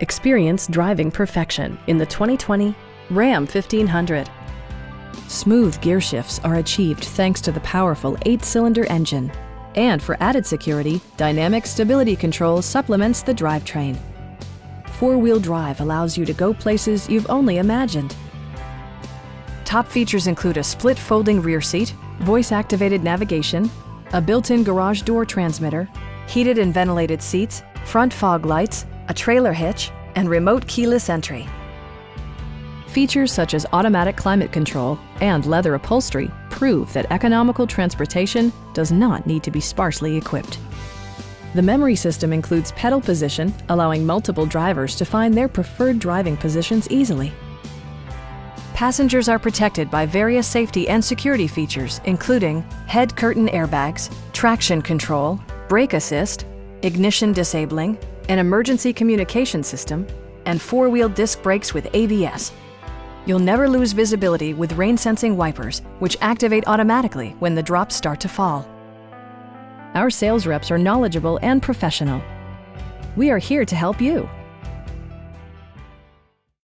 Experience driving perfection in the 2020 Ram 1500. Smooth gear shifts are achieved thanks to the powerful 8-cylinder engine. And for added security, dynamic stability control supplements the drivetrain. Four-wheel drive allows you to go places you've only imagined. Top features include a split folding rear seat, voice-activated navigation, a built-in garage door transmitter, heated and ventilated seats, front fog lights, a trailer hitch, and remote keyless entry. Features such as automatic climate control and leather upholstery prove that economical transportation does not need to be sparsely equipped. The memory system includes pedal position, allowing multiple drivers to find their preferred driving positions easily. Passengers are protected by various safety and security features, including head curtain airbags, traction control, brake assist, ignition disabling, an emergency communication system, and four-wheel disc brakes with ABS. You'll never lose visibility with rain-sensing wipers, which activate automatically when the drops start to fall. Our sales reps are knowledgeable and professional. We are here to help you.